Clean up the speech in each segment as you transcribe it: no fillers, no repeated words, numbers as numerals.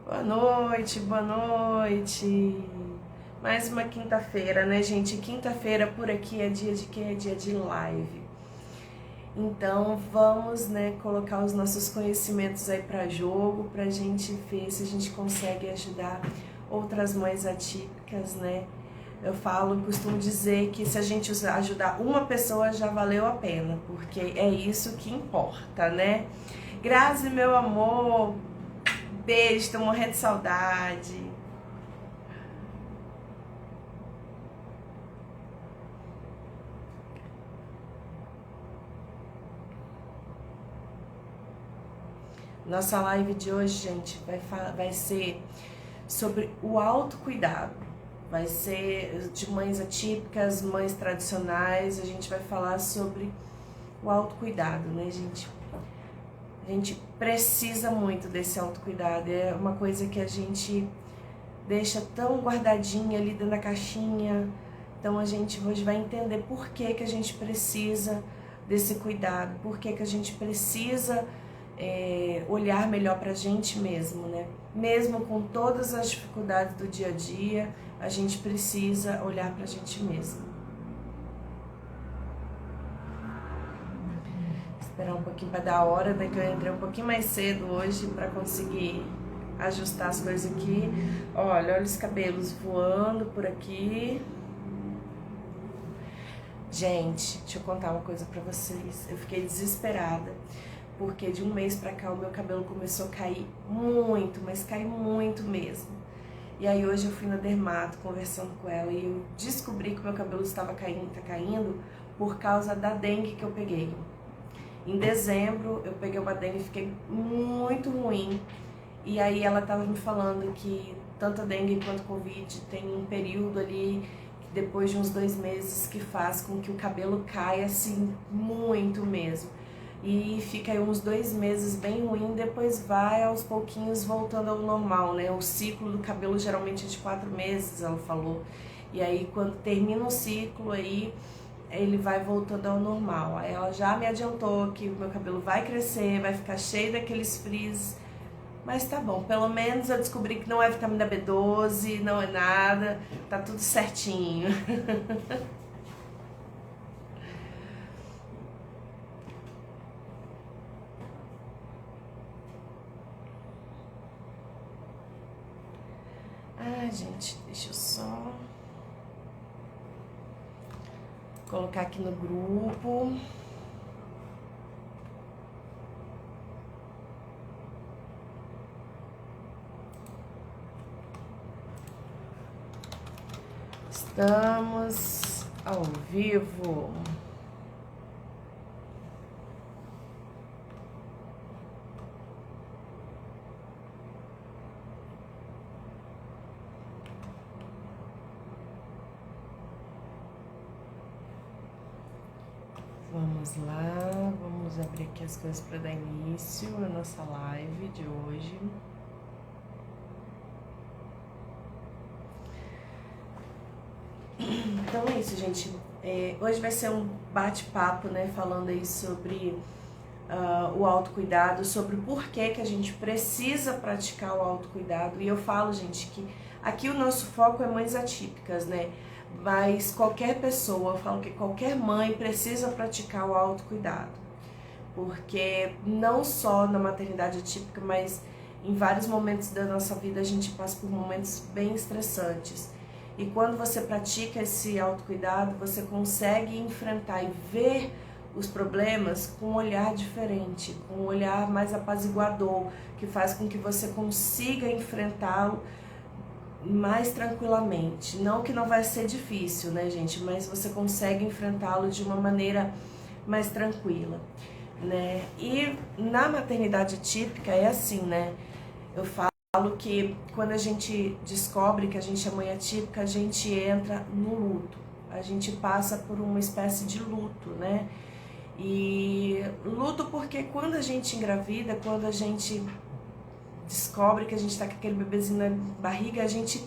Boa noite, boa noite. Mais uma quinta-feira, né, gente? Quinta-feira por aqui é dia de quê? É dia de live. Então vamos, né, colocar os nossos conhecimentos aí para jogo, pra gente ver se a gente consegue ajudar outras mães atípicas, né? Costumo dizer que se a gente ajudar uma pessoa já valeu a pena, porque é isso que importa, né? Grazi, meu amor, beijo, tô morrendo de saudade. Nossa live de hoje, gente, vai ser sobre o autocuidado. Vai ser de mães atípicas, mães tradicionais. A gente vai falar sobre o autocuidado, né, gente? A gente precisa muito desse autocuidado. É uma coisa que a gente deixa tão guardadinha ali dentro da caixinha. Então a gente hoje vai entender por que a gente precisa desse cuidado, por que a gente precisa olhar melhor pra gente mesmo, né? Mesmo com todas as dificuldades do dia a dia, a gente precisa olhar pra gente mesmo. Esperar um pouquinho pra dar a hora, né? Que eu entrei um pouquinho mais cedo hoje pra conseguir ajustar as coisas aqui. Olha os cabelos voando por aqui. Gente, deixa eu contar uma coisa pra vocês. Eu fiquei desesperada, porque de um mês pra cá o meu cabelo começou a cair muito, mas cair muito mesmo. E aí hoje eu fui na dermato conversando com ela e eu descobri que o meu cabelo estava caindo por causa da dengue que eu peguei. Em dezembro eu peguei uma dengue e fiquei muito ruim. E aí ela estava me falando que tanto a dengue quanto a Covid tem um período ali, depois de uns 2 meses, que faz com que o cabelo caia assim muito mesmo. E fica aí uns 2 meses bem ruim, depois vai aos pouquinhos voltando ao normal, né? O ciclo do cabelo geralmente é de 4 meses, ela falou. E aí quando termina o ciclo aí, ele vai voltando ao normal. Aí ela já me adiantou que o meu cabelo vai crescer, vai ficar cheio daqueles frizz. Mas tá bom, pelo menos eu descobri que não é vitamina B12, não é nada, tá tudo certinho. Ai, gente, deixa eu só colocar aqui no grupo. Estamos ao vivo. Vamos lá, vamos abrir aqui as coisas para dar início à nossa live de hoje. Então é isso, gente. Hoje vai ser um bate-papo, né, falando aí sobre o autocuidado, sobre o porquê que a gente precisa praticar o autocuidado. E eu falo, gente, que aqui o nosso foco é mães atípicas, né? Mas qualquer pessoa, eu falo que qualquer mãe precisa praticar o autocuidado. Porque não só na maternidade atípica, mas em vários momentos da nossa vida a gente passa por momentos bem estressantes. E quando você pratica esse autocuidado, você consegue enfrentar e ver os problemas com um olhar diferente, com um olhar mais apaziguador, que faz com que você consiga enfrentá-lo mais tranquilamente. Não que não vai ser difícil, né, gente? Mas você consegue enfrentá-lo de uma maneira mais tranquila, né? E na maternidade atípica é assim, né? Eu falo que quando a gente descobre que a gente é mãe atípica, a gente entra no luto. A gente passa por uma espécie de luto, né? E luto porque quando a gente engravida, quando a gente descobre que a gente tá com aquele bebezinho na barriga, a gente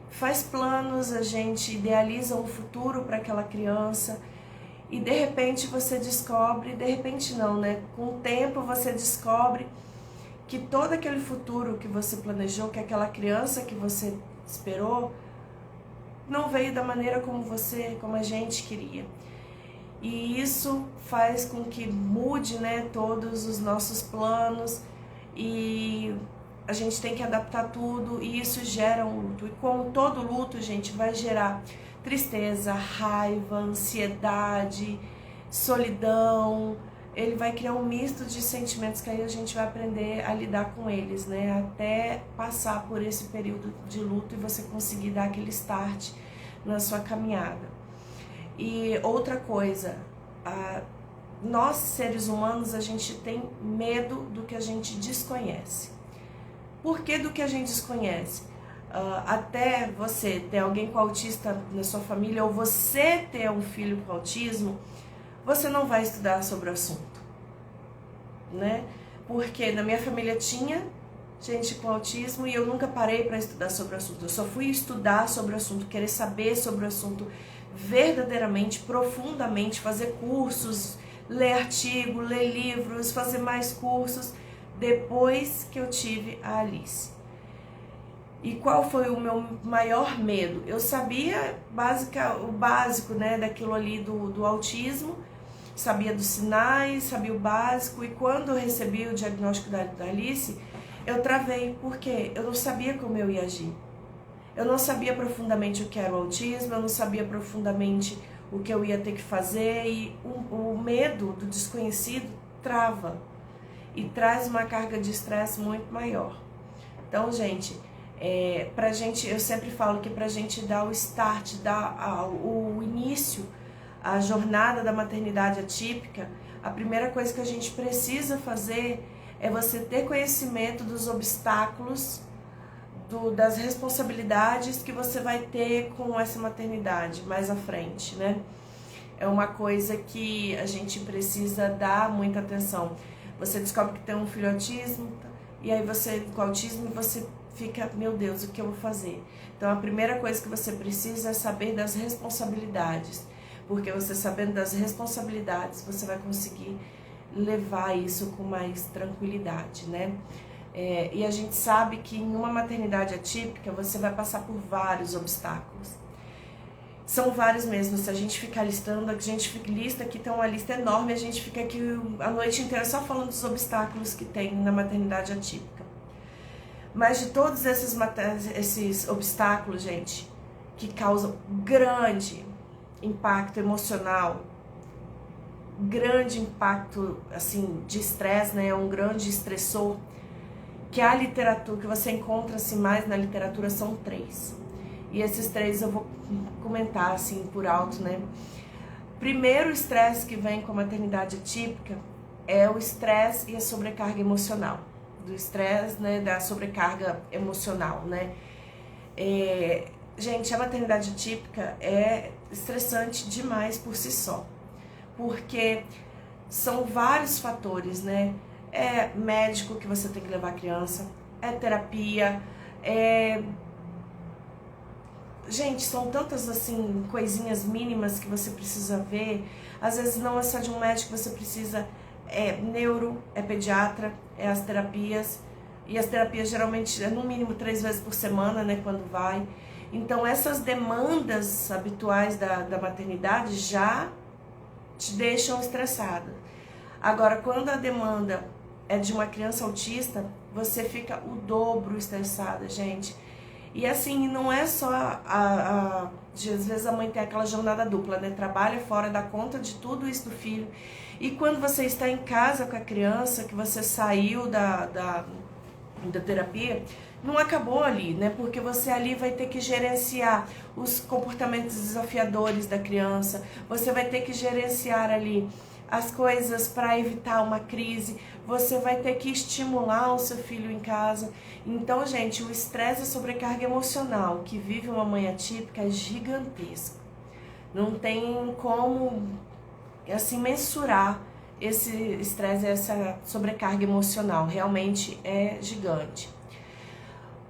faz planos, a gente idealiza um futuro para aquela criança e de repente você descobre, de repente não, né? Com o tempo você descobre que todo aquele futuro que você planejou, que aquela criança que você esperou, não veio da maneira como a gente queria. E isso faz com que mude, né, todos os nossos planos, e a gente tem que adaptar tudo, e isso gera um luto. E como todo luto, gente, vai gerar tristeza, raiva, ansiedade, solidão. Ele vai criar um misto de sentimentos que aí a gente vai aprender a lidar com eles, né? Até passar por esse período de luto e você conseguir dar aquele start na sua caminhada. E outra coisa, nós seres humanos, a gente tem medo do que a gente desconhece. Por que do que a gente desconhece? Até você ter alguém com autista na sua família, ou você ter um filho com autismo, você não vai estudar sobre o assunto, né? Porque na minha família tinha gente com autismo e eu nunca parei para estudar sobre o assunto. Eu só fui estudar sobre o assunto, querer saber sobre o assunto verdadeiramente, profundamente, fazer cursos, ler artigo, ler livros, fazer mais cursos, depois que eu tive a Alice. E qual foi o meu maior medo? Eu sabia o básico, né, daquilo ali do autismo, sabia dos sinais, sabia o básico, e quando eu recebi o diagnóstico da Alice, eu travei, porque eu não sabia como eu ia agir. Eu não sabia profundamente o que era o autismo, eu não sabia profundamente o que eu ia ter que fazer, e o medo do desconhecido trava e traz uma carga de estresse muito maior. Então, gente, pra gente, eu sempre falo que pra gente dar o start, dar o início, a jornada da maternidade atípica, a primeira coisa que a gente precisa fazer é você ter conhecimento dos obstáculos, das responsabilidades que você vai ter com essa maternidade mais à frente, né? É uma coisa que a gente precisa dar muita atenção. Você descobre que tem um filho autismo, e aí você, com autismo, você fica, meu Deus, o que eu vou fazer? Então a primeira coisa que você precisa é saber das responsabilidades, porque você sabendo das responsabilidades, você vai conseguir levar isso com mais tranquilidade, né? E a gente sabe que em uma maternidade atípica você vai passar por vários obstáculos. São vários mesmo, se a gente ficar listando, a gente lista aqui, tem uma lista enorme, a gente fica aqui a noite inteira só falando dos obstáculos que tem na maternidade atípica. Mas de todos esses obstáculos, gente, que causam grande impacto emocional, grande impacto assim de estresse, né, um grande estressor, que a literatura, que você encontra assim, mais na literatura, são 3. E esses 3 eu vou comentar assim por alto, né? Primeiro, o estresse que vem com a maternidade atípica é o estresse e a sobrecarga emocional. Do estresse, né, da sobrecarga emocional, né? Gente, a maternidade atípica é estressante demais por si só, porque são vários fatores, né? É médico que você tem que levar a criança, é terapia, Gente, são tantas assim coisinhas mínimas que você precisa ver. Às vezes não é só de um médico, você precisa, neuro, pediatra, as terapias. E as terapias geralmente no mínimo 3 vezes por semana, né, quando vai. Então essas demandas habituais da maternidade já te deixam estressada. Agora, quando a demanda é de uma criança autista, você fica o dobro estressada, gente. E assim, não é só às vezes a mãe tem aquela jornada dupla, né? Trabalha fora, dá conta de tudo isso do filho. E quando você está em casa com a criança, que você saiu da terapia, não acabou ali, né? Porque você ali vai ter que gerenciar os comportamentos desafiadores da criança, você vai ter que gerenciar ali as coisas para evitar uma crise, você vai ter que estimular o seu filho em casa. Então, gente, o estresse e a sobrecarga emocional que vive uma mãe atípica é gigantesco. Não tem como, assim, mensurar esse estresse e essa sobrecarga emocional. Realmente é gigante.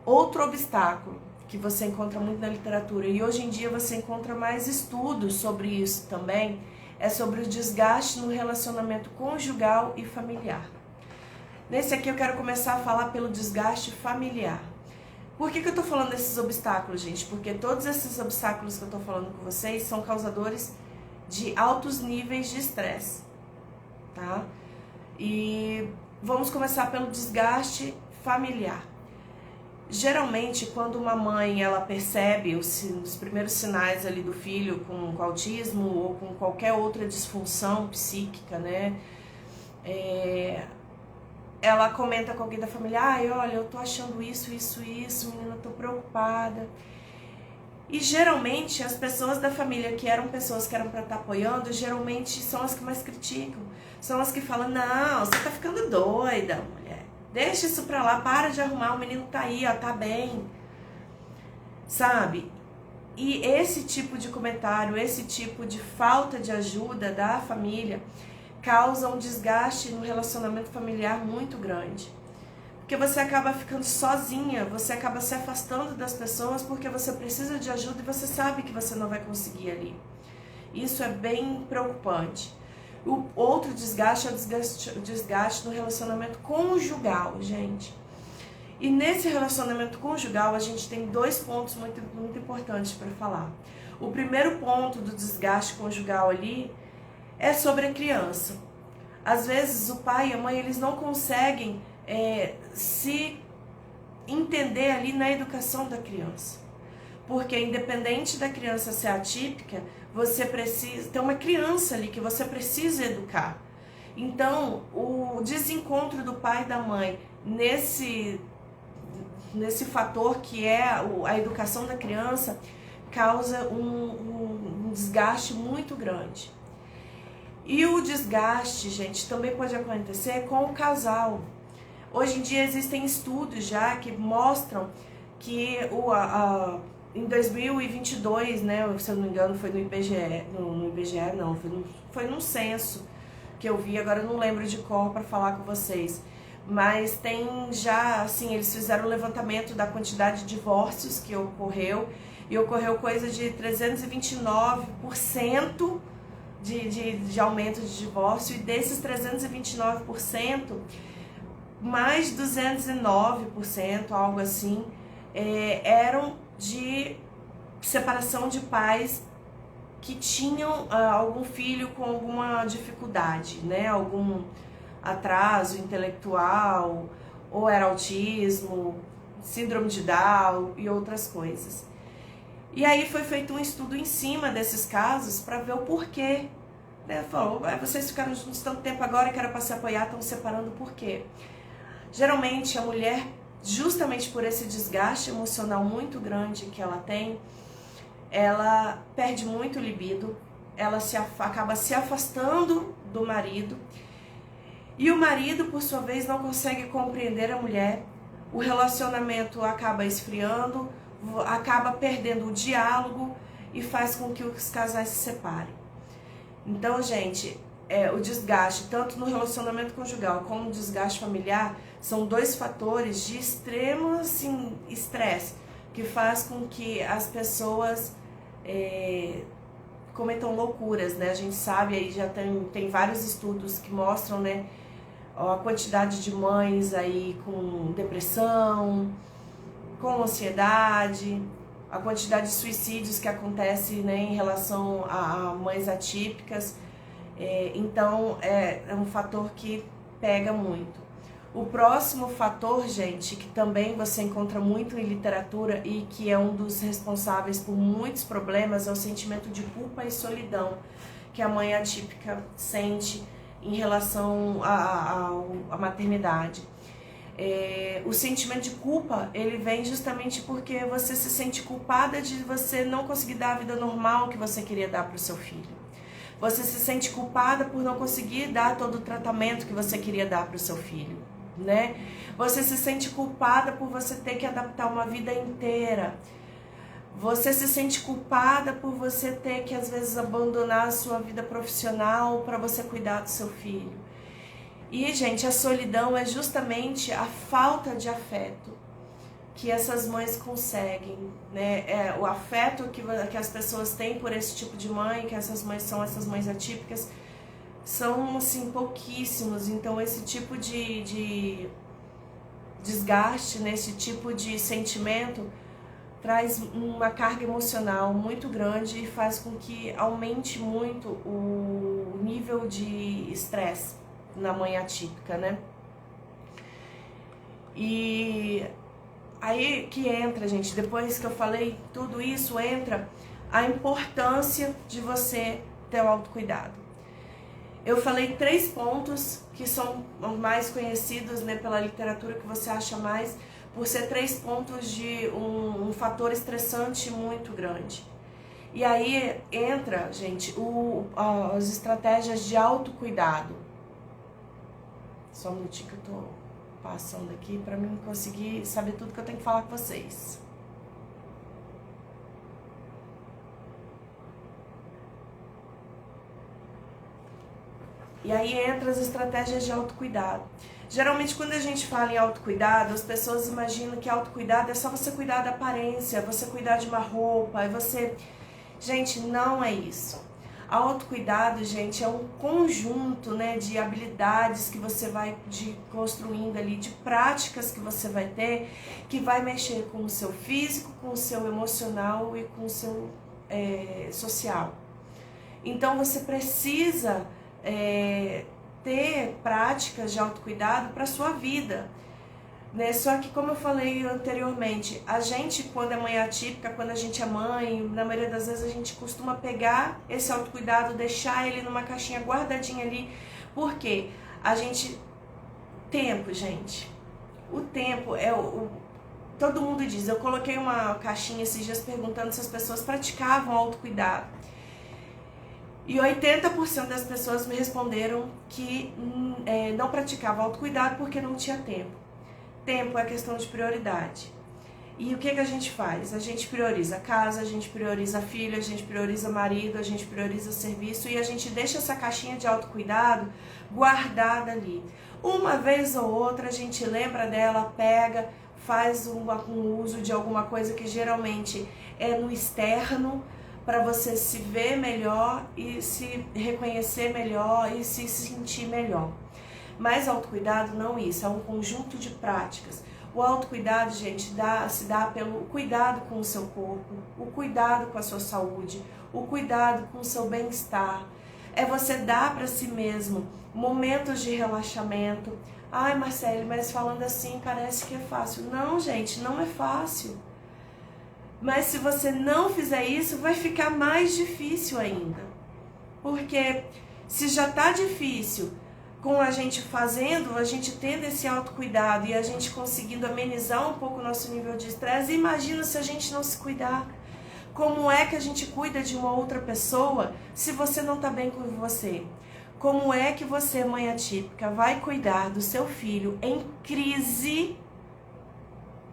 Outro obstáculo que você encontra muito na literatura, e hoje em dia você encontra mais estudos sobre isso também, é sobre o desgaste no relacionamento conjugal e familiar. Nesse aqui eu quero começar a falar pelo desgaste familiar. Por que eu tô falando desses obstáculos, gente? Porque todos esses obstáculos que eu tô falando com vocês são causadores de altos níveis de estresse, tá? E vamos começar pelo desgaste familiar. Geralmente, quando uma mãe ela percebe os primeiros sinais ali do filho com autismo ou com qualquer outra disfunção psíquica, né? Ela comenta com alguém da família, olha, eu tô achando isso, menina, eu tô preocupada. E geralmente as pessoas da família que eram pessoas que eram pra estar apoiando, geralmente são as que mais criticam. São as que falam, não, você tá ficando doida, mulher. Deixa isso pra lá, para de arrumar, o menino tá aí, ó, tá bem. Sabe? E esse tipo de comentário, esse tipo de falta de ajuda da família causa um desgaste no relacionamento familiar muito grande. Porque você acaba ficando sozinha, você acaba se afastando das pessoas porque você precisa de ajuda e você sabe que você não vai conseguir ali. Isso é bem preocupante. O outro desgaste é o desgaste no relacionamento conjugal, gente. E nesse relacionamento conjugal a gente tem dois pontos muito importantes para falar. O primeiro ponto do desgaste conjugal ali é sobre a criança. Às vezes o pai e a mãe eles não conseguem se entender ali na educação da criança. Porque independente da criança ser atípica, você precisa ter uma criança ali que você precisa educar. Então, o desencontro do pai e da mãe nesse fator que é a educação da criança causa um desgaste muito grande. E o desgaste, gente, também pode acontecer com o casal. Hoje em dia existem estudos já que mostram que em 2022, né, se eu não me engano, foi no IBGE, foi num censo que eu vi, agora eu não lembro de cor para falar com vocês. Mas tem já, assim, eles fizeram o levantamento da quantidade de divórcios que ocorreu, e ocorreu coisa de 329% de aumento de divórcio, e desses 329%, mais 209%, algo assim, eram de separação de pais que tinham algum filho com alguma dificuldade, né? Algum atraso intelectual, ou era autismo, síndrome de Down e outras coisas. E aí foi feito um estudo em cima desses casos para ver o porquê. Falou, vocês ficaram juntos tanto tempo agora que era para se apoiar, estão separando por quê? Geralmente a mulher, justamente por esse desgaste emocional muito grande que ela tem, ela perde muito libido, ela acaba se afastando do marido, e o marido, por sua vez, não consegue compreender a mulher, o relacionamento acaba esfriando, acaba perdendo o diálogo e faz com que os casais se separem. Então, gente, o desgaste, tanto no relacionamento conjugal como no desgaste familiar, são dois fatores de extremo assim, estresse, que faz com que as pessoas cometam loucuras, né? A gente sabe, aí já tem vários estudos que mostram, né, a quantidade de mães aí com depressão, com ansiedade, a quantidade de suicídios que acontece, né, em relação a mães atípicas. Então é um fator que pega muito. O próximo fator, gente, que também você encontra muito em literatura e que é um dos responsáveis por muitos problemas, é o sentimento de culpa e solidão que a mãe atípica sente em relação à maternidade. O sentimento de culpa, ele vem justamente porque você se sente culpada de você não conseguir dar a vida normal que você queria dar para o seu filho. Você se sente culpada por não conseguir dar todo o tratamento que você queria dar para o seu filho, né? Você se sente culpada por você ter que adaptar uma vida inteira. Você se sente culpada por você ter que, às vezes, abandonar a sua vida profissional para você cuidar do seu filho. E, gente, a solidão é justamente a falta de afeto que essas mães conseguem, né? O afeto que as pessoas têm por esse tipo de mãe, que essas mães são essas mães atípicas, são assim pouquíssimos. Então esse tipo de desgaste, né, esse tipo de sentimento traz uma carga emocional muito grande e faz com que aumente muito o nível de estresse na mãe atípica, né? E aí que entra, gente, depois que eu falei tudo isso, entra a importância de você ter o autocuidado. Eu falei 3 pontos que são mais conhecidos, né, pela literatura, que você acha mais, por ser 3 pontos de um fator estressante muito grande. E aí entra, gente, as estratégias de autocuidado. Só um minutinho que eu tô passando aqui para mim conseguir saber tudo que eu tenho que falar com vocês. E aí entra as estratégias de autocuidado. Geralmente quando a gente fala em autocuidado, as pessoas imaginam que autocuidado é só você cuidar da aparência, você cuidar de uma roupa, e você... Gente, não é isso. Autocuidado, gente, é um conjunto, né, de habilidades que você vai construindo ali, de práticas que você vai ter, que vai mexer com o seu físico, com o seu emocional e com o seu social. Então você precisa ter práticas de autocuidado para a sua vida, né? Só que, como eu falei anteriormente, a gente, quando é mãe atípica, quando a gente é mãe, na maioria das vezes a gente costuma pegar esse autocuidado, deixar ele numa caixinha guardadinha ali, porque a gente... Tempo, gente. O tempo é todo mundo diz, eu coloquei uma caixinha esses dias perguntando se as pessoas praticavam autocuidado. E 80% das pessoas me responderam que não praticavam autocuidado porque não tinha tempo. Tempo é questão de prioridade. E o que a gente faz? A gente prioriza a casa, a gente prioriza filho, a gente prioriza marido, a gente prioriza serviço e a gente deixa essa caixinha de autocuidado guardada ali. Uma vez ou outra a gente lembra dela, pega, faz um uso de alguma coisa que geralmente é no externo, para você se ver melhor e se reconhecer melhor e se sentir melhor. Mas autocuidado não isso, é um conjunto de práticas. O autocuidado, gente, se dá pelo cuidado com o seu corpo, o cuidado com a sua saúde, o cuidado com o seu bem-estar. É você dar para si mesmo momentos de relaxamento. Ai, Marcele, mas falando assim parece que é fácil. Não, gente, não é fácil. Mas se você não fizer isso, vai ficar mais difícil ainda. Porque se já tá difícil com a gente fazendo, a gente tendo esse autocuidado e a gente conseguindo amenizar um pouco o nosso nível de estresse, imagina se a gente não se cuidar. Como é que a gente cuida de uma outra pessoa se você não tá bem com você? Como é que você, mãe atípica, vai cuidar do seu filho em crise?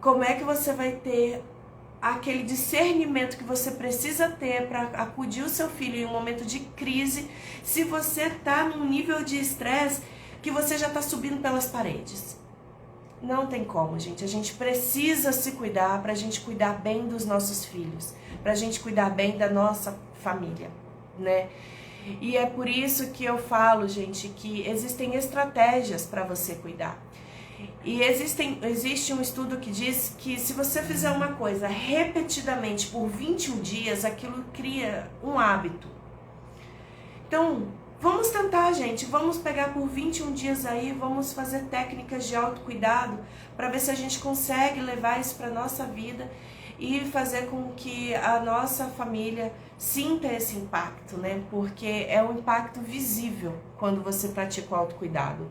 Como é que você vai ter aquele discernimento que você precisa ter para acudir o seu filho em um momento de crise, se você está num nível de estresse que você já está subindo pelas paredes? Não tem como, gente. A gente precisa se cuidar para a gente cuidar bem dos nossos filhos, para a gente cuidar bem da nossa família, né? E é por isso que eu falo, gente, que existem estratégias para você cuidar. E existe um estudo que diz que se você fizer uma coisa repetidamente por 21 dias, aquilo cria um hábito. Então, vamos tentar, gente. Vamos pegar por 21 dias aí, vamos fazer técnicas de autocuidado para ver se a gente consegue levar isso para a nossa vida e fazer com que a nossa família sinta esse impacto, né? Porque é um impacto visível quando você pratica o autocuidado.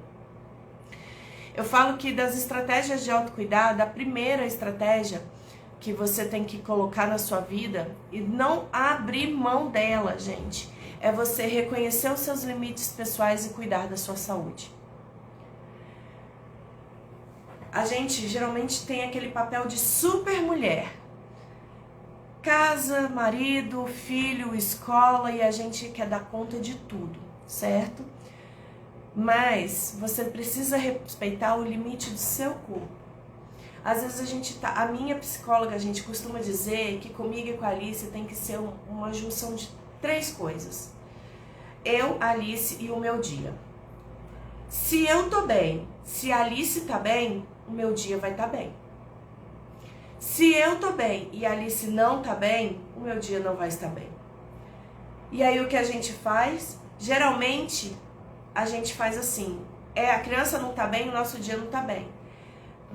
Eu falo que das estratégias de autocuidado, a primeira estratégia que você tem que colocar na sua vida e não abrir mão dela, gente, é você reconhecer os seus limites pessoais e cuidar da sua saúde. A gente geralmente tem aquele papel de super mulher. Casa, marido, filho, escola, e a gente quer dar conta de tudo, certo? Mas você precisa respeitar o limite do seu corpo. Às vezes a minha psicóloga, a gente costuma dizer que comigo e com a Alice tem que ser uma junção de 3 coisas. eu, Alice e o meu dia. Se eu tô bem, se a Alice tá bem, o meu dia vai estar bem. Se eu tô bem e a Alice não tá bem, o meu dia não vai estar bem. E aí o que a gente faz? Geralmente a gente faz assim, a criança não tá bem, o nosso dia não tá bem.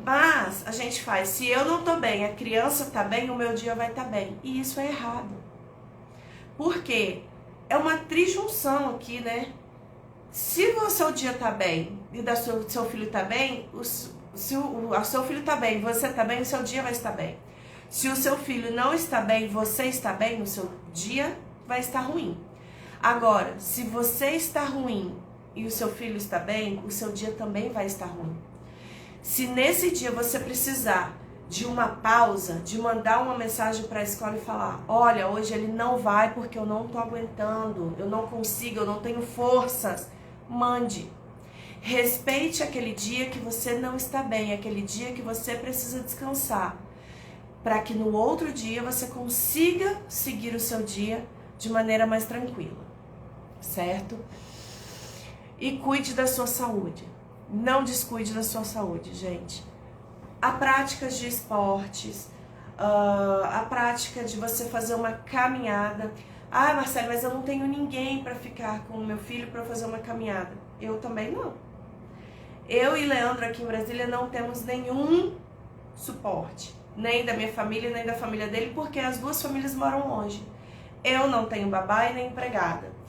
Mas a gente faz, se eu não tô bem, a criança tá bem, o meu dia vai estar bem. E isso é errado. Por quê? É uma trijunção aqui, né? Se o seu dia tá bem e seu filho tá bem, se o seu filho tá bem, você tá bem, o seu dia vai estar bem. Se o seu filho não está bem, você está bem, o seu dia vai estar ruim. Agora, se você está ruim e o seu filho está bem, o seu dia também vai estar ruim. Se nesse dia você precisar de uma pausa, de mandar uma mensagem para a escola e falar, olha, hoje ele não vai porque eu não tô aguentando, eu não consigo, eu não tenho forças, mande. Respeite aquele dia que você não está bem, aquele dia que você precisa descansar, para que no outro dia você consiga seguir o seu dia de maneira mais tranquila, certo? E cuide da sua saúde. Não descuide da sua saúde, gente. A prática de esportes, a prática de você fazer uma caminhada. Ah, Marcelo, mas eu não tenho ninguém para ficar com o meu filho para fazer uma caminhada. Eu também não. Eu e Leandro aqui em Brasília não temos nenhum suporte, nem da minha família, nem da família dele, porque as duas famílias moram longe. Eu não tenho babá e nem empregada.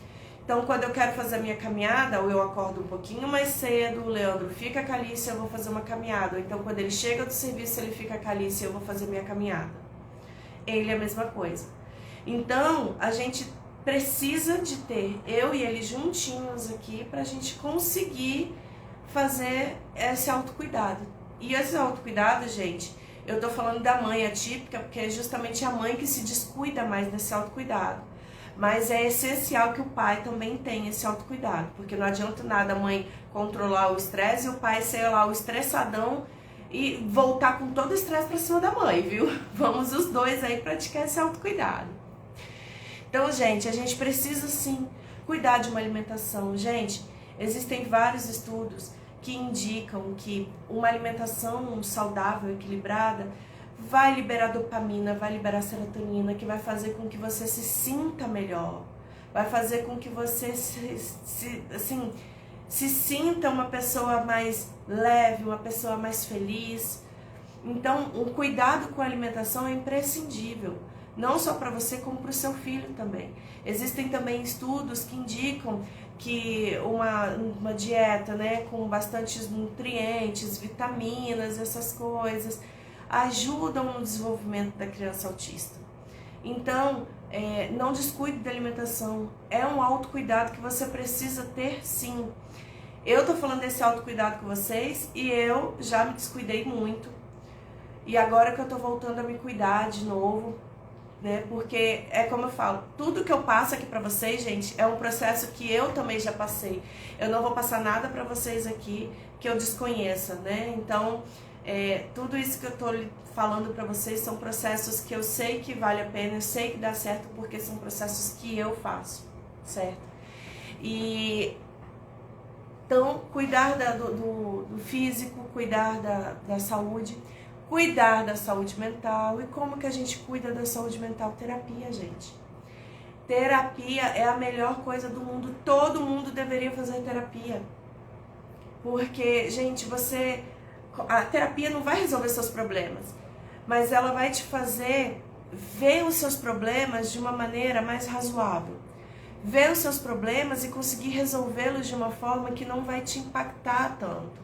Então, quando eu quero fazer a minha caminhada, ou eu acordo um pouquinho mais cedo, o Leandro fica com a Alice, eu vou fazer uma caminhada. Ou então, quando ele chega do serviço, ele fica com a Alice, eu vou fazer minha caminhada. Ele é a mesma coisa. Então, a gente precisa de ter eu e ele juntinhos aqui pra gente conseguir fazer esse autocuidado. E esse autocuidado, gente, eu tô falando da mãe atípica, porque é justamente a mãe que se descuida mais desse autocuidado. Mas é essencial que o pai também tenha esse autocuidado, porque não adianta nada a mãe controlar o estresse e o pai ser lá o estressadão e voltar com todo o estresse pra cima da mãe, viu? Vamos os dois aí praticar esse autocuidado. Então, gente, a gente precisa sim cuidar de uma alimentação. Gente, existem vários estudos que indicam que uma alimentação saudável, equilibrada, vai liberar dopamina, vai liberar serotonina, que vai fazer com que você se sinta melhor, vai fazer com que você se sinta uma pessoa mais leve, uma pessoa mais feliz. Então, o cuidado com a alimentação é imprescindível, não só para você, como para o seu filho também. Existem também estudos que indicam que uma dieta, né, com bastantes nutrientes, vitaminas, essas coisas, ajudam no desenvolvimento da criança autista. Então, não descuide da alimentação. É um autocuidado que você precisa ter, sim. Eu tô falando desse autocuidado com vocês e eu já me descuidei muito. E agora que eu tô voltando a me cuidar de novo, né? Porque é como eu falo, tudo que eu passo aqui pra vocês, gente, é um processo que eu também já passei. Eu não vou passar nada pra vocês aqui que eu desconheça, né? Então, tudo isso que eu tô falando pra vocês são processos que eu sei que vale a pena, eu sei que dá certo, porque são processos que eu faço, certo? E então, cuidar do físico, cuidar da saúde, cuidar da saúde mental. E como que a gente cuida da saúde mental? Terapia, gente. Terapia é a melhor coisa do mundo. Todo mundo deveria fazer terapia. Porque, gente, a terapia não vai resolver seus problemas, mas ela vai te fazer ver os seus problemas de uma maneira mais razoável. Ver os seus problemas e conseguir resolvê-los de uma forma que não vai te impactar tanto.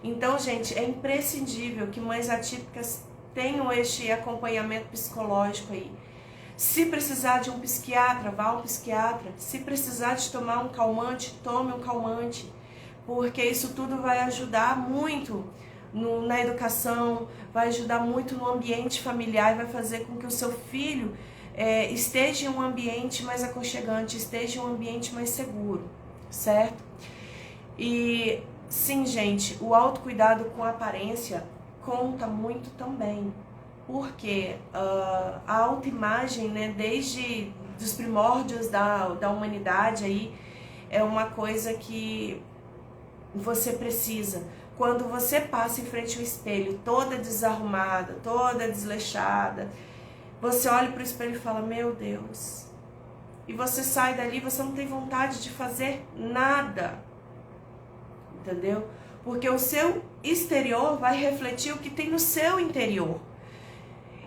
Então, gente, é imprescindível que mães atípicas tenham este acompanhamento psicológico aí. Se precisar de um psiquiatra, vá ao psiquiatra. Se precisar de tomar um calmante, tome um calmante. Porque isso tudo vai ajudar muito na educação, vai ajudar muito no ambiente familiar e vai fazer com que o seu filho esteja em um ambiente mais aconchegante, esteja em um ambiente mais seguro, certo? E sim, gente, o autocuidado com a aparência conta muito também, porque a autoimagem, né, desde os primórdios da humanidade aí, é uma coisa que você precisa. Quando você passa em frente ao espelho, toda desarrumada, toda desleixada, você olha para o espelho e fala, meu Deus. E você sai dali, você não tem vontade de fazer nada. Entendeu? Porque o seu exterior vai refletir o que tem no seu interior.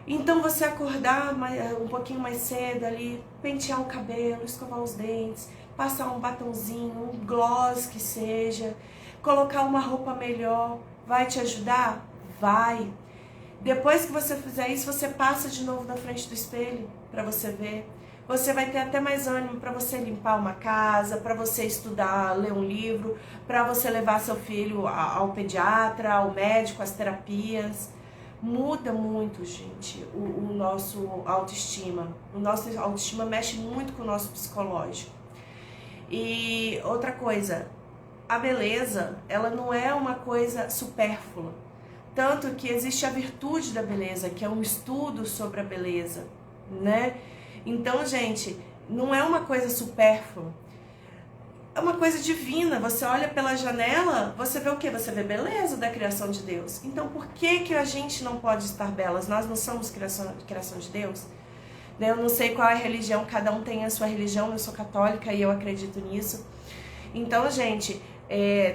Então você acordar um pouquinho mais cedo ali, pentear o cabelo, escovar os dentes, passar um batonzinho, um gloss que seja, colocar uma roupa melhor, vai te ajudar? Vai. Depois que você fizer isso, você passa de novo na frente do espelho para você ver. Você vai ter até mais ânimo para você limpar uma casa, para você estudar, ler um livro, para você levar seu filho ao pediatra, ao médico, às terapias. Muda muito, gente, o nosso autoestima. O nosso autoestima mexe muito com o nosso psicológico. E outra coisa, a beleza, ela não é uma coisa supérflua. Tanto que existe a virtude da beleza, que é um estudo sobre a beleza, né? Então, gente, não é uma coisa supérflua. É uma coisa divina. Você olha pela janela, você vê o quê? Você vê beleza da criação de Deus. Então, por que a gente não pode estar belas? Nós não somos criação de Deus? Eu não sei qual é a religião, cada um tem a sua religião. Eu sou católica e eu acredito nisso. Então, gente,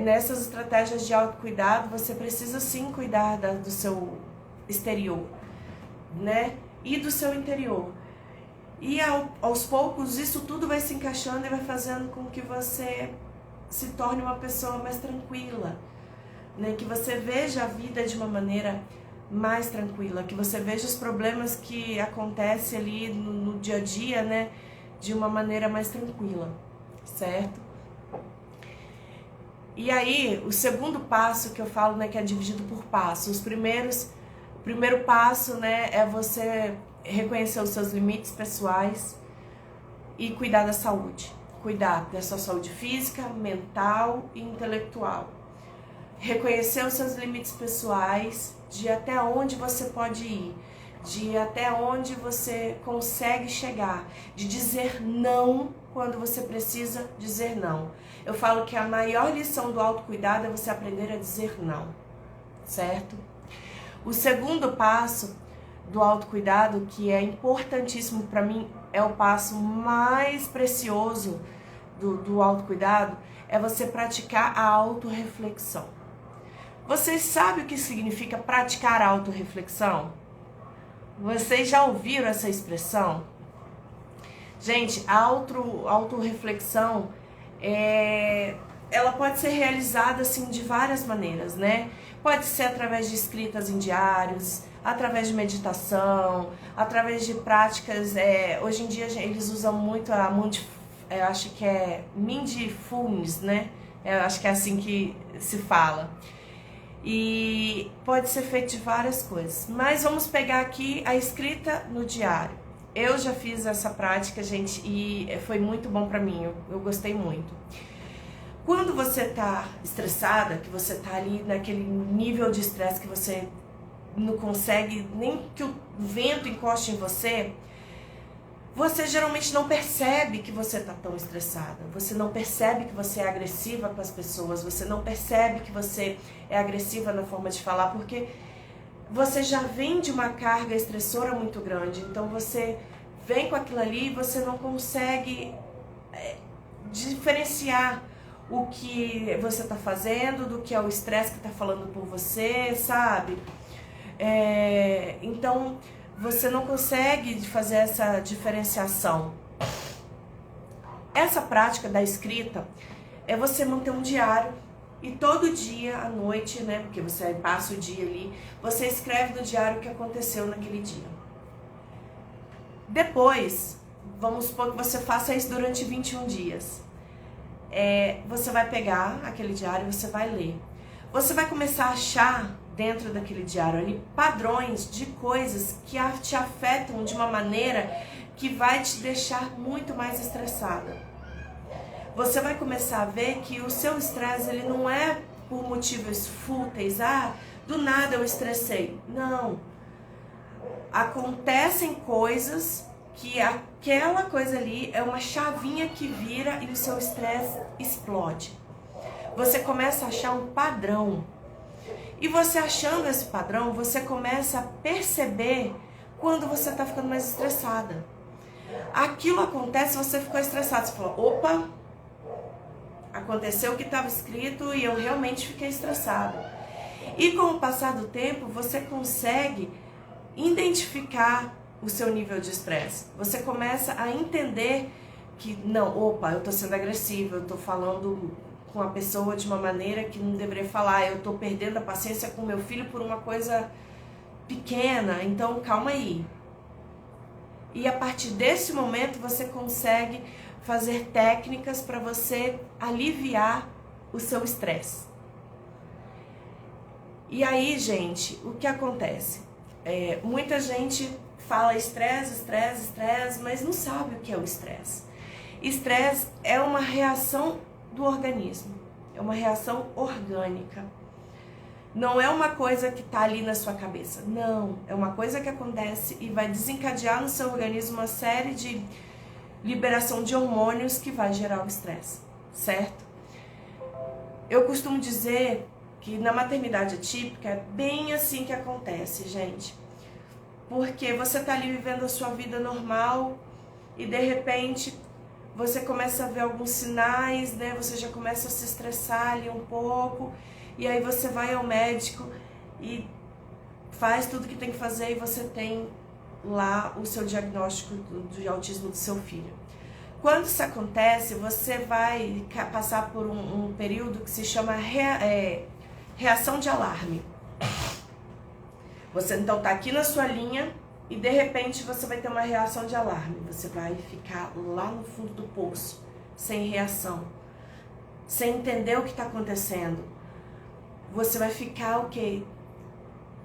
nessas estratégias de autocuidado, você precisa sim cuidar do seu exterior, né? E do seu interior. E aos poucos isso tudo vai se encaixando e vai fazendo com que você se torne uma pessoa mais tranquila, né? Que você veja a vida de uma maneira mais tranquila, que você veja os problemas que acontecem ali no dia a dia, né? De uma maneira mais tranquila, certo? E aí, o segundo passo que eu falo, né, que é dividido por passos. O primeiro passo, né, é você reconhecer os seus limites pessoais e cuidar da saúde. Cuidar da sua saúde física, mental e intelectual. Reconhecer os seus limites pessoais, de até onde você pode ir, de até onde você consegue chegar, de dizer não quando você precisa dizer não. Eu falo que a maior lição do autocuidado é você aprender a dizer não, certo? O segundo passo do autocuidado, que é importantíssimo para mim, é o passo mais precioso do autocuidado, é você praticar a autorreflexão. Vocês sabem o que significa praticar a autorreflexão? Vocês já ouviram essa expressão? Gente, a autorreflexão, ela pode ser realizada assim de várias maneiras, né? Pode ser através de escritas em diários, através de meditação, através de práticas. Hoje em dia eles usam muito a acho que é mindfulness, né? Eu acho que é assim que se fala. E pode ser feito de várias coisas. Mas vamos pegar aqui a escrita no diário. Eu já fiz essa prática, gente, e foi muito bom pra mim. Eu gostei muito. Quando você tá estressada, que você tá ali naquele nível de estresse que você não consegue nem que o vento encoste em você, você geralmente não percebe que você tá tão estressada. Você não percebe que você é agressiva com as pessoas. Você não percebe que você é agressiva na forma de falar, porque você já vem de uma carga estressora muito grande. Então você vem com aquilo ali e você não consegue diferenciar o que você tá fazendo do que é o estresse que tá falando por você, sabe? Então você não consegue fazer essa diferenciação. Essa prática da escrita é você manter um diário e todo dia à noite, né, porque você passa o dia ali, você escreve no diário o que aconteceu naquele dia. Depois, vamos supor que você faça isso durante 21 dias. Você vai pegar aquele diário e você vai ler. Você vai começar a achar dentro daquele diário ali padrões de coisas que te afetam de uma maneira que vai te deixar muito mais estressada. Você vai começar a ver que o seu estresse, ele não é por motivos fúteis, do nada eu estressei. Não. Acontecem coisas que aquela coisa ali é uma chavinha que vira e o seu estresse explode. Você começa a achar um padrão. E você achando esse padrão, você começa a perceber quando você está ficando mais estressada. Aquilo acontece, você ficou estressado. Você fala, opa, aconteceu o que estava escrito e eu realmente fiquei estressado. E com o passar do tempo, você consegue identificar o seu nível de estresse. Você começa a entender que, não, opa, eu estou sendo agressiva, eu estou falando com a pessoa de uma maneira que não deveria falar, eu estou perdendo a paciência com meu filho por uma coisa pequena, então calma aí. E a partir desse momento você consegue fazer técnicas para você aliviar o seu estresse. E aí, gente, o que acontece? Muita gente fala estresse, mas não sabe o que é o estresse. Estresse é uma reação do organismo, é uma reação orgânica. Não é uma coisa que está ali na sua cabeça, não. É uma coisa que acontece e vai desencadear no seu organismo uma série de liberação de hormônios que vai gerar o estresse, certo? Eu costumo dizer que na maternidade atípica é bem assim que acontece, gente. Porque você está ali vivendo a sua vida normal e de repente você começa a ver alguns sinais, né? Você já começa a se estressar ali um pouco e aí você vai ao médico e faz tudo que tem que fazer e você tem lá o seu diagnóstico de autismo do seu filho. Quando isso acontece, você vai passar por um período que se chama reação de alarme. Você então está aqui na sua linha e de repente você vai ter uma reação de alarme. Você vai ficar lá no fundo do poço, sem reação, sem entender o que está acontecendo. Você vai ficar o quê?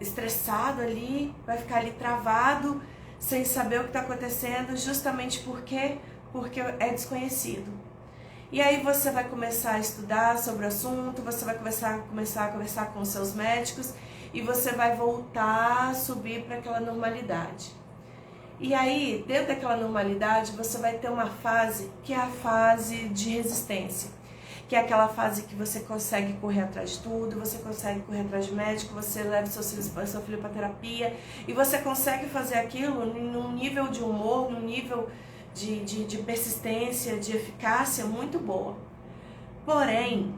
Estressado ali, vai ficar ali travado, sem saber o que está acontecendo, justamente porque é desconhecido. E aí você vai começar a estudar sobre o assunto, você vai começar a conversar com os seus médicos e você vai voltar a subir para aquela normalidade. E aí, dentro daquela normalidade, você vai ter uma fase que é a fase de resistência, que é aquela fase que você consegue correr atrás de tudo, você consegue correr atrás de médico, você leva seu filho para terapia e você consegue fazer aquilo num nível de humor, num nível de persistência, de eficácia muito boa. Porém,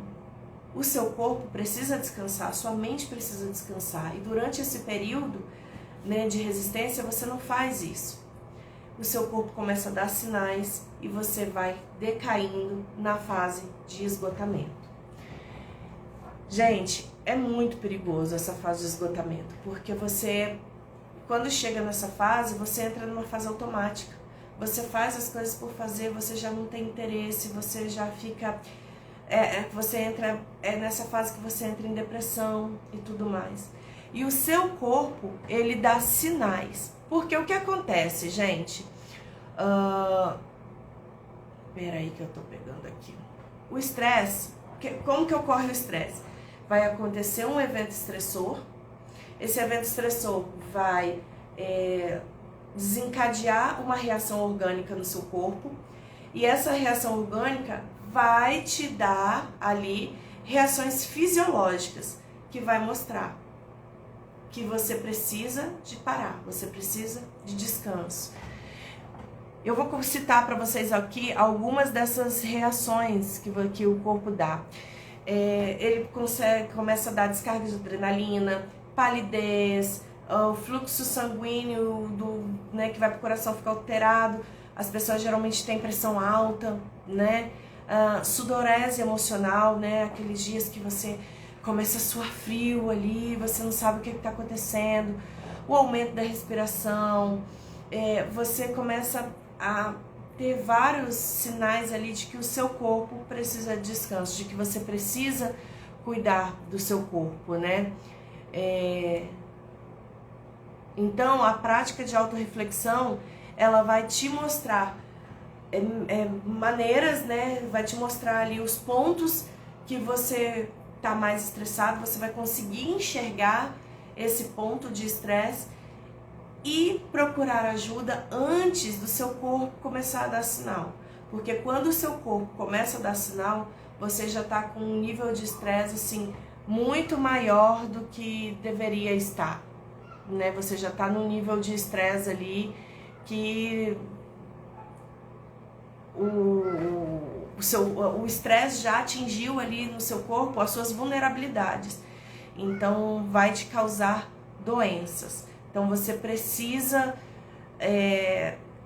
o seu corpo precisa descansar, sua mente precisa descansar. E durante esse período, né, de resistência, você não faz isso. O seu corpo começa a dar sinais e você vai decaindo na fase de esgotamento. Gente, é muito perigoso essa fase de esgotamento, porque você, quando chega nessa fase, você entra numa fase automática. Você faz as coisas por fazer, você já não tem interesse, você já fica... você entra nessa fase que você entra em depressão e tudo mais. E o seu corpo, ele dá sinais. Porque o que acontece, gente? Peraí que eu tô pegando aqui. O estresse, como que ocorre o estresse? Vai acontecer um evento estressor. Esse evento estressor vai desencadear uma reação orgânica no seu corpo. E essa reação orgânica vai te dar ali reações fisiológicas que vai mostrar que você precisa de parar, você precisa de descanso. Eu vou citar para vocês aqui algumas dessas reações que o corpo dá. Ele começa a dar descarga de adrenalina, palidez, o fluxo sanguíneo né, que vai para o coração fica alterado. As pessoas geralmente têm pressão alta, né? Sudorese emocional, né? Aqueles dias que você começa a suar frio ali, você não sabe o que está acontecendo. O aumento da respiração, você começa a ter vários sinais ali de que o seu corpo precisa de descanso, de que você precisa cuidar do seu corpo, né? Então, a prática de autorreflexão, ela vai te mostrar maneiras, né? Vai te mostrar ali os pontos que você está mais estressado, você vai conseguir enxergar esse ponto de estresse e procurar ajuda antes do seu corpo começar a dar sinal. Porque quando o seu corpo começa a dar sinal, você já está com um nível de estresse assim, muito maior do que deveria estar, né? Você já está num nível de estresse ali que o estresse já atingiu ali no seu corpo as suas vulnerabilidades. Então vai te causar doenças. Então você precisa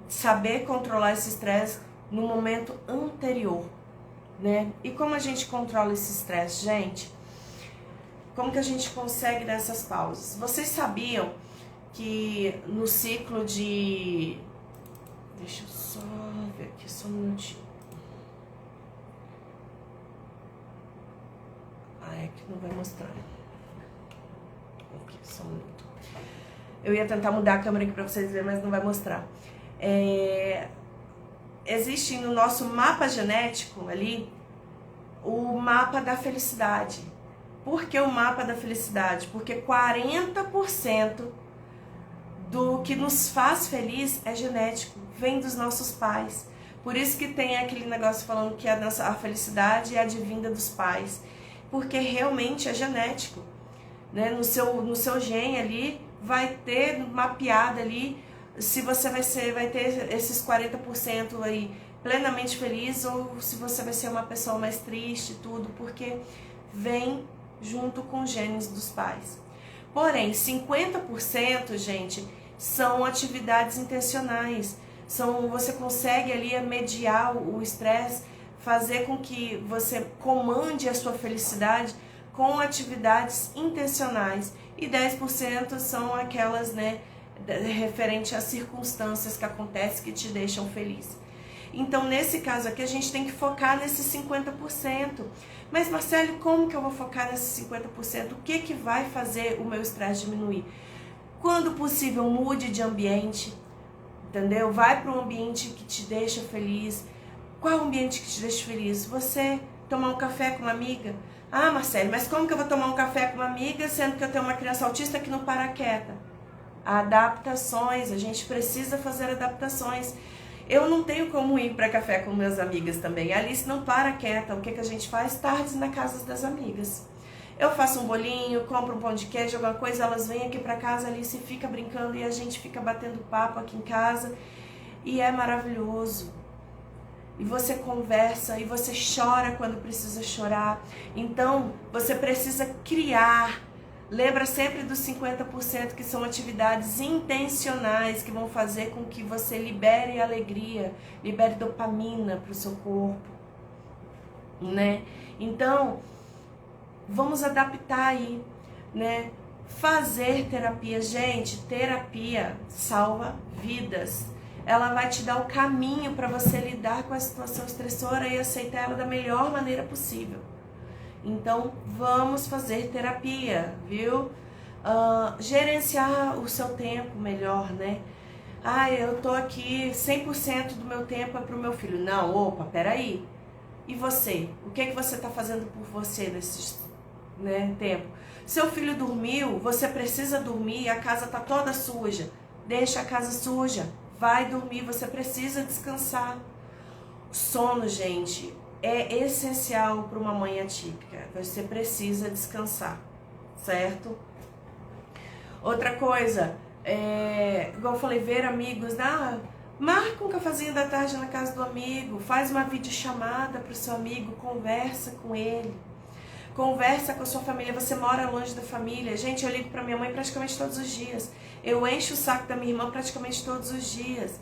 saber controlar esse estresse no momento anterior, né? E como a gente controla esse estresse, gente? Como que a gente consegue nessas pausas? Vocês sabiam que no ciclo de... Deixa eu só ver aqui, só um minutinho. É que não vai mostrar. Aqui, só um minuto. Eu ia tentar mudar a câmera aqui pra vocês verem, mas não vai mostrar. Existe no nosso mapa genético ali o mapa da felicidade. Por que o mapa da felicidade? Porque 40% do que nos faz feliz é genético, vem dos nossos pais. Por isso que tem aquele negócio falando que a felicidade é advinda dos pais. Porque realmente é genético, né? No seu gene ali vai ter mapeado ali se você vai ter esses 40% aí plenamente feliz ou se você vai ser uma pessoa mais triste, tudo, porque vem junto com os genes dos pais. Porém, 50%, gente, são atividades intencionais. Você consegue ali mediar o estresse, fazer com que você comande a sua felicidade com atividades intencionais. E 10% são aquelas, né, referente às circunstâncias que acontecem que te deixam feliz. Então, nesse caso aqui, a gente tem que focar nesses 50%. Mas, Marcele, como que eu vou focar nesses 50%? O que vai fazer o meu estresse diminuir? Quando possível, mude de ambiente, entendeu? Vai para um ambiente que te deixa feliz. Qual é o ambiente que te deixa feliz? Você tomar um café com uma amiga? Ah, Marcele, mas como que eu vou tomar um café com uma amiga, sendo que eu tenho uma criança autista que não para quieta? Adaptações, a gente precisa fazer adaptações. Eu não tenho como ir para café com minhas amigas também. A Alice não para quieta. O que a gente faz? Tardes na casa das amigas. Eu faço um bolinho, compro um pão de queijo, alguma coisa, elas vêm aqui para casa, a Alice fica brincando e a gente fica batendo papo aqui em casa. E é maravilhoso. E você conversa, e você chora quando precisa chorar. Então, você precisa criar. Lembra sempre dos 50% que são atividades intencionais que vão fazer com que você libere alegria, libere dopamina para o seu corpo, né? Então, vamos adaptar aí, né? Fazer terapia, gente, terapia salva vidas. Ela vai te dar o caminho para você lidar com a situação estressora e aceitar ela da melhor maneira possível. Então, vamos fazer terapia, viu? Gerenciar o seu tempo melhor, né? Ah, eu tô aqui, 100% do meu tempo é pro meu filho. Não, opa, peraí. E você? O que você tá fazendo por você nesse, né, tempo? Seu filho dormiu, você precisa dormir, a casa tá toda suja. Deixa a casa suja, vai dormir, você precisa descansar. Sono, gente, é essencial para uma mãe atípica. Você precisa descansar, certo? Outra coisa, igual eu falei, ver amigos, marca um cafezinho da tarde na casa do amigo, faz uma videochamada para o seu amigo, conversa com ele, conversa com a sua família. Você mora longe da família? Gente, eu ligo para minha mãe praticamente todos os dias, eu encho o saco da minha irmã praticamente todos os dias,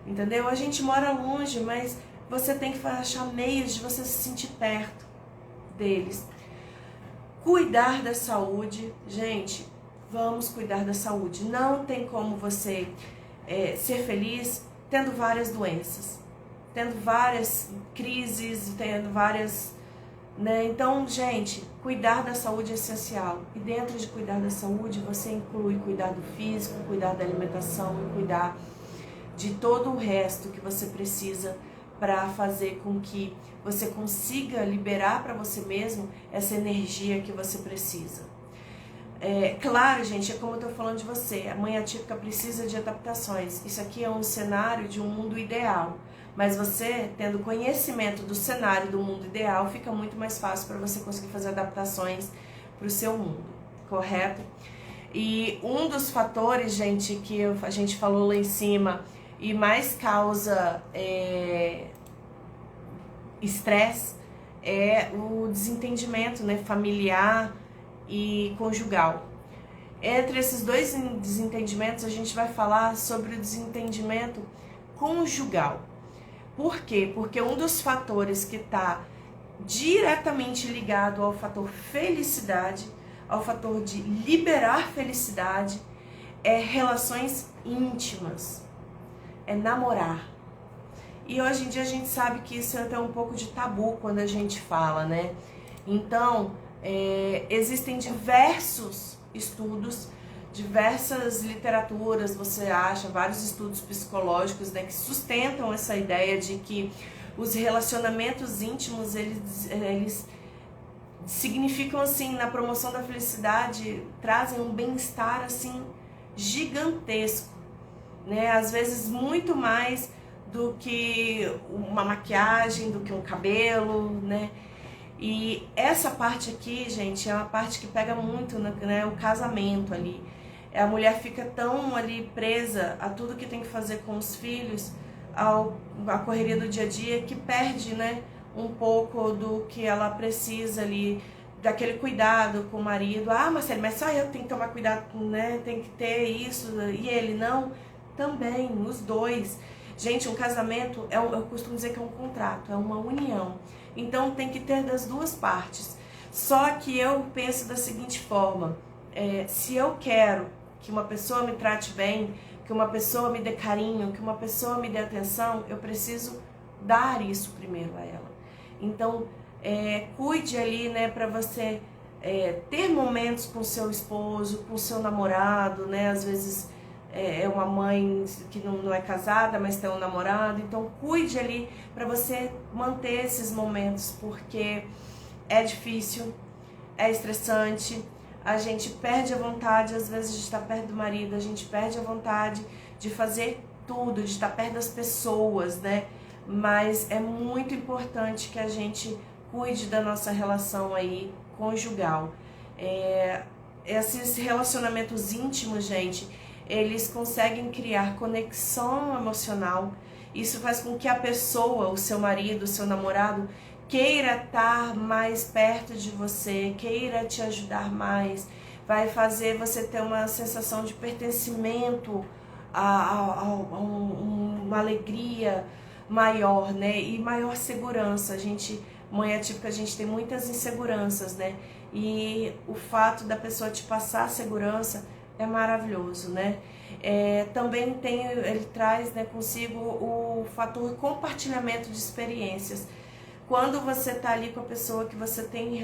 entendeu? A gente mora longe, mas você tem que achar meios de você se sentir perto deles. Cuidar da saúde, gente, vamos cuidar da saúde. Não tem como você ser feliz tendo várias doenças, tendo várias crises, tendo várias, né? Então, gente, cuidar da saúde é essencial. E dentro de cuidar da saúde, você inclui cuidar do físico, cuidar da alimentação, cuidar de todo o resto que você precisa para fazer com que você consiga liberar para você mesmo essa energia que você precisa. Claro, gente, é como eu tô falando de você, a mãe atípica precisa de adaptações. Isso aqui é um cenário de um mundo ideal, mas você, tendo conhecimento do cenário do mundo ideal, fica muito mais fácil para você conseguir fazer adaptações para o seu mundo, correto? E um dos fatores, gente, que a gente falou lá em cima e mais causa estresse é o desentendimento, né, familiar e conjugal. Entre esses dois desentendimentos, a gente vai falar sobre o desentendimento conjugal. Por quê? Porque um dos fatores que está diretamente ligado ao fator felicidade, ao fator de liberar felicidade, é relações íntimas, é namorar. E hoje em dia a gente sabe que isso é até um pouco de tabu quando a gente fala, né? Então, existem diversos estudos, diversas literaturas, você acha, vários estudos psicológicos, né, que sustentam essa ideia de que os relacionamentos íntimos, eles significam, assim, na promoção da felicidade, trazem um bem-estar, assim, gigantesco, né? Às vezes muito mais do que uma maquiagem, do que um cabelo, né? E essa parte aqui, gente, é uma parte que pega muito, né? O casamento ali. A mulher fica tão ali presa a tudo que tem que fazer com os filhos, à correria do dia a dia, que perde, né, um pouco do que ela precisa ali, daquele cuidado com o marido. Ah, Marcelo, mas só eu tenho que tomar cuidado, né? Tem que ter isso, e ele não? Também, os dois. Gente, um casamento, eu costumo dizer que é um contrato, é uma união. Então tem que ter das duas partes. Só que eu penso da seguinte forma, se eu quero que uma pessoa me trate bem, que uma pessoa me dê carinho, que uma pessoa me dê atenção, eu preciso dar isso primeiro a ela. Então, cuide ali, né, para você ter momentos com seu esposo, com seu namorado, né, às vezes é uma mãe que não é casada, mas tem um namorado, então cuide ali para você manter esses momentos, porque é difícil, é estressante, a gente perde a vontade, às vezes, de estar perto do marido, a gente perde a vontade de fazer tudo, de estar perto das pessoas, né? Mas é muito importante que a gente cuide da nossa relação aí conjugal. Esses relacionamentos íntimos, gente, eles conseguem criar conexão emocional. Isso faz com que a pessoa, o seu marido, o seu namorado, queira estar mais perto de você, queira te ajudar mais, vai fazer você ter uma sensação de pertencimento, uma alegria maior, né? E maior segurança. A gente, mãe atípica, a gente tem muitas inseguranças, né? E o fato da pessoa te passar segurança é maravilhoso, né? Também ele traz, né, consigo o fator compartilhamento de experiências. Quando você tá ali com a pessoa que você tem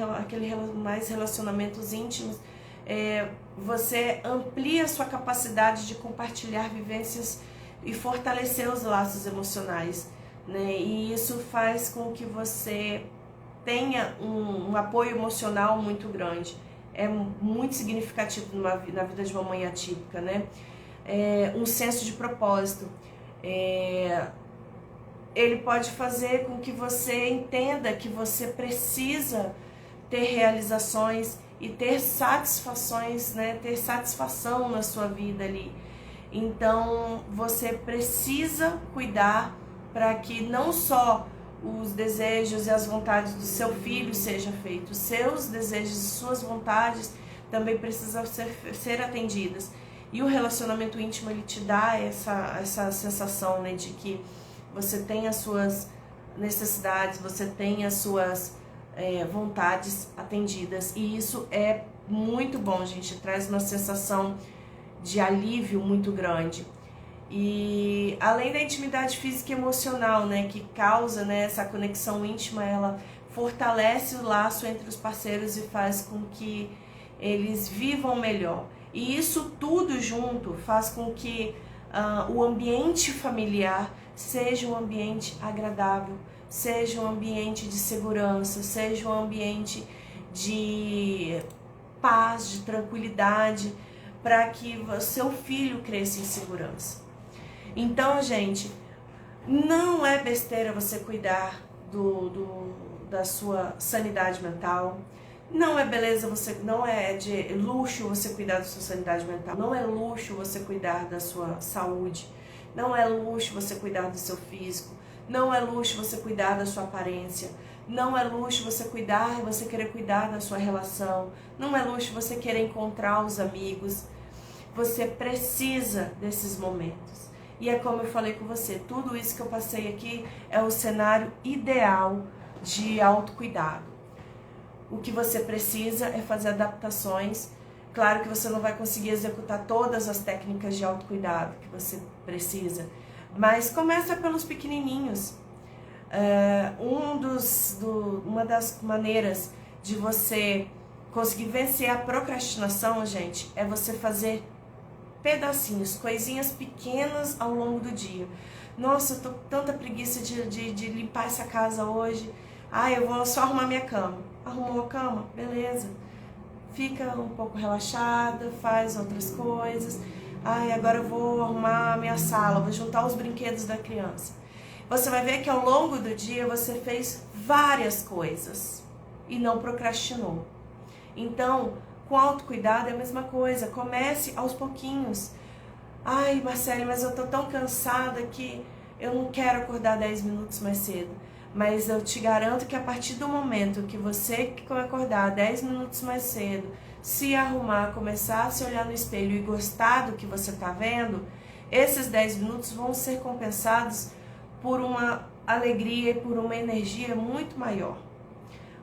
mais relacionamentos íntimos, você amplia a sua capacidade de compartilhar vivências e fortalecer os laços emocionais, né? E isso faz com que você tenha um apoio emocional muito grande. É muito significativo na vida de uma mãe atípica, né? Um senso de propósito. Ele pode fazer com que você entenda que você precisa ter realizações e ter satisfações, né? Ter satisfação na sua vida ali. Então, você precisa cuidar para que não só os desejos e as vontades do seu filho sejam feitos, seus desejos e suas vontades também precisam ser atendidas. E o relacionamento íntimo, ele te dá essa sensação, né, de que você tem as suas necessidades, você tem as suas vontades atendidas. E isso é muito bom, gente. Traz uma sensação de alívio muito grande. E além da intimidade física e emocional, né, que causa, né, essa conexão íntima, ela fortalece o laço entre os parceiros e faz com que eles vivam melhor. E isso tudo junto faz com que o ambiente familiar seja um ambiente agradável, seja um ambiente de segurança, seja um ambiente de paz, de tranquilidade, para que o seu filho cresça em segurança. Então, gente, não é besteira você cuidar da sua sanidade mental. Não é beleza, não é de luxo você cuidar da sua sanidade mental. Não é luxo você cuidar da sua saúde. Não é luxo você cuidar do seu físico. Não é luxo você cuidar da sua aparência. Não é luxo você cuidar e você querer cuidar da sua relação. Não é luxo você querer encontrar os amigos. Você precisa desses momentos. E é como eu falei com você, tudo isso que eu passei aqui é o cenário ideal de autocuidado. O que você precisa é fazer adaptações. Claro que você não vai conseguir executar todas as técnicas de autocuidado que você precisa, mas começa pelos pequenininhos. Uma das maneiras de você conseguir vencer a procrastinação, gente, é você fazer pedacinhos, coisinhas pequenas ao longo do dia. Nossa, eu tô com tanta preguiça de limpar essa casa hoje. Eu vou só arrumar minha cama. Arrumou a cama? Beleza. Fica um pouco relaxada, faz outras coisas. Agora eu vou arrumar a minha sala, vou juntar os brinquedos da criança. Você vai ver que ao longo do dia você fez várias coisas e não procrastinou. Então, com autocuidado é a mesma coisa. Comece aos pouquinhos. Marcele, mas eu tô tão cansada que eu não quero acordar 10 minutos mais cedo. Mas eu te garanto que a partir do momento que você acordar 10 minutos mais cedo, se arrumar, começar a se olhar no espelho e gostar do que você tá vendo, esses 10 minutos vão ser compensados por uma alegria e por uma energia muito maior.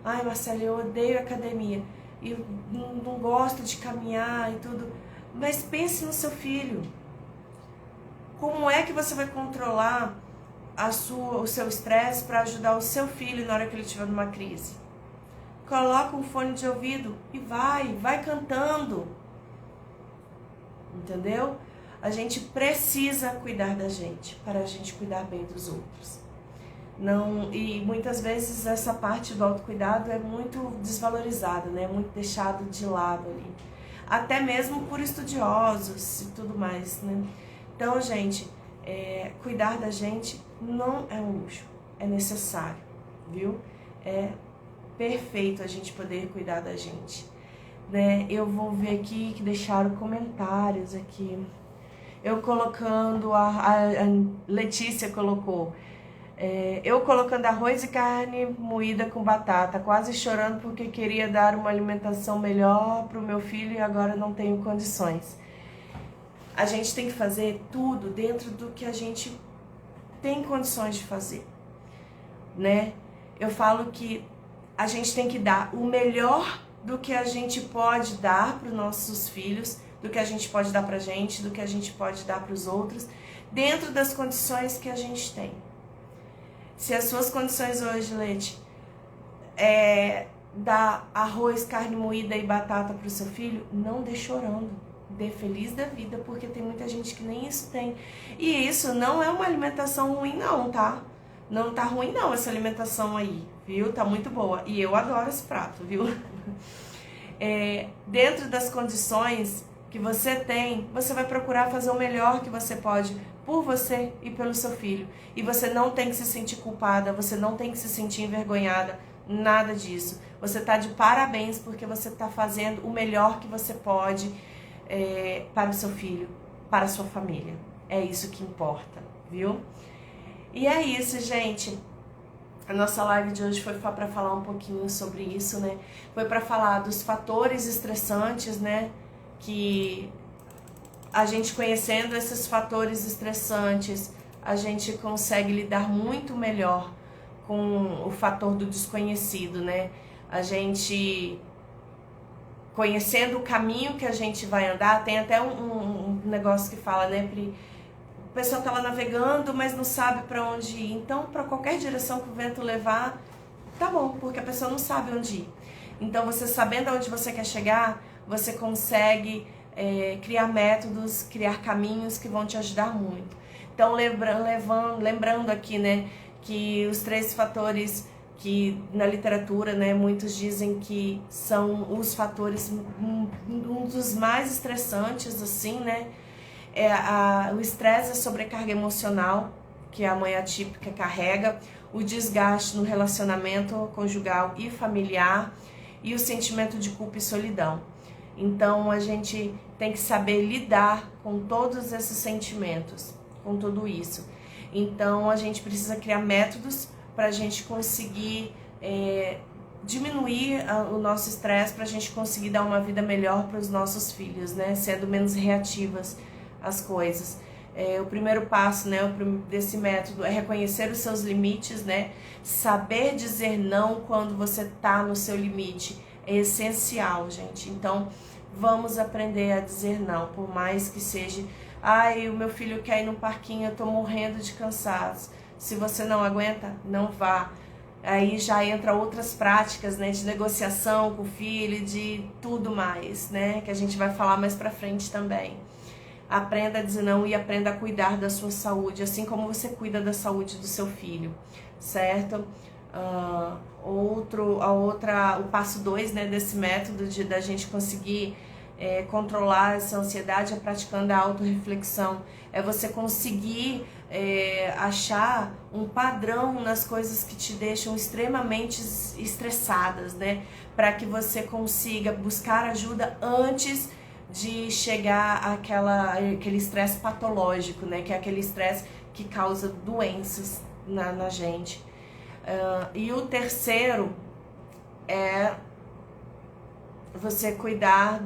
Marcele, eu odeio academia. Eu não gosto de caminhar e tudo, mas pense no seu filho. Como é que você vai controlar o seu estresse para ajudar o seu filho na hora que ele estiver numa crise? Coloca um fone de ouvido e vai cantando. Entendeu? A gente precisa cuidar da gente para a gente cuidar bem dos outros. E muitas vezes essa parte do autocuidado é muito desvalorizada, né? Muito deixado de lado ali. Até mesmo por estudiosos e tudo mais, né? Então, gente, cuidar da gente não é um luxo, é necessário, viu? É perfeito a gente poder cuidar da gente, né? Eu vou ver aqui que deixaram comentários aqui. Eu colocando, a Letícia colocou... eu colocando arroz e carne moída com batata, quase chorando porque queria dar uma alimentação melhor para o meu filho e agora não tenho condições. A gente tem que fazer tudo dentro do que a gente tem condições de fazer, né? Eu falo que a gente tem que dar o melhor do que a gente pode dar para os nossos filhos, do que a gente pode dar para a gente, do que a gente pode dar para os outros, dentro das condições que a gente tem. Se as suas condições hoje, Leite, dar arroz, carne moída e batata para o seu filho, não dê chorando, dê feliz da vida, porque tem muita gente que nem isso tem. E isso não é uma alimentação ruim não, tá? Não tá ruim não essa alimentação aí, viu? Tá muito boa. E eu adoro esse prato, viu? Dentro das condições que você tem, você vai procurar fazer o melhor que você pode por você e pelo seu filho. E você não tem que se sentir culpada, você não tem que se sentir envergonhada, nada disso. Você tá de parabéns porque você tá fazendo o melhor que você pode para o seu filho, para a sua família. É isso que importa, viu? E é isso, gente. A nossa live de hoje foi para falar um pouquinho sobre isso, né? Foi para falar dos fatores estressantes, né? Que a gente conhecendo esses fatores estressantes, a gente consegue lidar muito melhor com o fator do desconhecido, né? A gente conhecendo o caminho que a gente vai andar, tem até um negócio que fala, né, Pri? O pessoal tá lá navegando, mas não sabe para onde ir. Então, para qualquer direção que o vento levar, tá bom, porque a pessoa não sabe onde ir. Então, você sabendo aonde você quer chegar, você consegue criar métodos, criar caminhos que vão te ajudar muito. Então, lembrando aqui, né, que os 3 fatores que na literatura, né, muitos dizem que são os fatores, um dos mais estressantes, assim, né, o estresse, a sobrecarga emocional que a mãe atípica carrega, o desgaste no relacionamento conjugal e familiar e o sentimento de culpa e solidão. Então a gente tem que saber lidar com todos esses sentimentos, com tudo isso. Então a gente precisa criar métodos para a gente conseguir diminuir o nosso estresse, para a gente conseguir dar uma vida melhor para os nossos filhos, né? Sendo menos reativas às coisas. O primeiro passo, né, desse método é reconhecer os seus limites, né? Saber dizer não quando você está no seu limite é essencial, gente. Então vamos aprender a dizer não, por mais que seja, o meu filho quer ir no parquinho, eu tô morrendo de cansaço. Se você não aguenta, não vá. Aí já entra outras práticas, né, de negociação com o filho, de tudo mais, né, que a gente vai falar mais pra frente também. Aprenda a dizer não e aprenda a cuidar da sua saúde, assim como você cuida da saúde do seu filho, certo? O passo 2, né, desse método da gente conseguir controlar essa ansiedade é praticando a autorreflexão. É você conseguir achar um padrão nas coisas que te deixam extremamente estressadas, né? Para que você consiga buscar ajuda antes de chegar aquele estresse patológico, né? Que é aquele estresse que causa doenças na gente. E o terceiro é você cuidar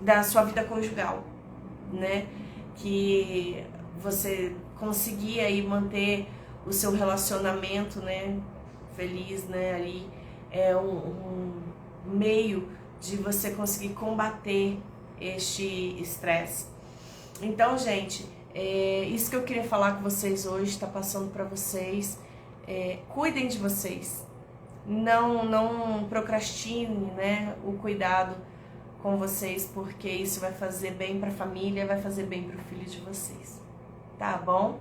da sua vida conjugal, né? Que você conseguir aí manter o seu relacionamento, né, feliz, né, ali é um meio de você conseguir combater este estresse. Então, gente, isso que eu queria falar com vocês hoje, está passando para vocês. Cuidem de vocês, não procrastine, né, o cuidado com vocês, porque isso vai fazer bem para a família, vai fazer bem para o filho de vocês, tá bom?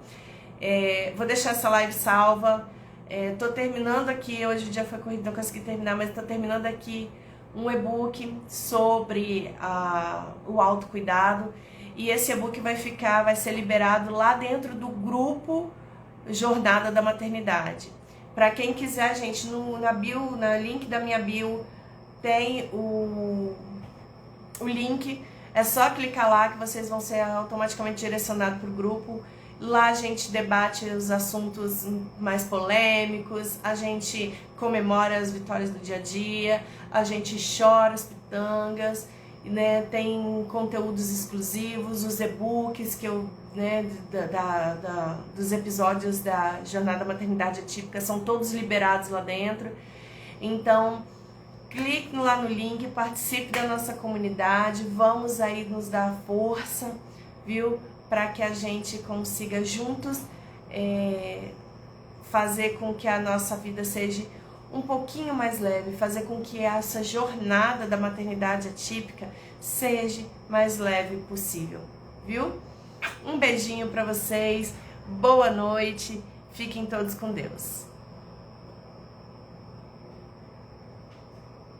Vou deixar essa live salva. Tô terminando aqui, hoje o dia foi corrido, não consegui terminar, mas tô terminando aqui um e-book sobre o autocuidado, e esse e-book vai ser liberado lá dentro do grupo Jornada da Maternidade. Para quem quiser, gente, no link da minha bio tem o link, é só clicar lá que vocês vão ser automaticamente direcionados para o grupo. Lá a gente debate os assuntos mais polêmicos, a gente comemora as vitórias do dia a dia, a gente chora as pitangas, né? Tem conteúdos exclusivos, os e-books que dos episódios da Jornada Maternidade Atípica são todos liberados lá dentro. Então, clique lá no link, participe da nossa comunidade, vamos aí nos dar força, viu? Para que a gente consiga juntos fazer com que a nossa vida seja um pouquinho mais leve, fazer com que essa jornada da maternidade atípica seja mais leve possível, viu? Um beijinho para vocês, boa noite, fiquem todos com Deus.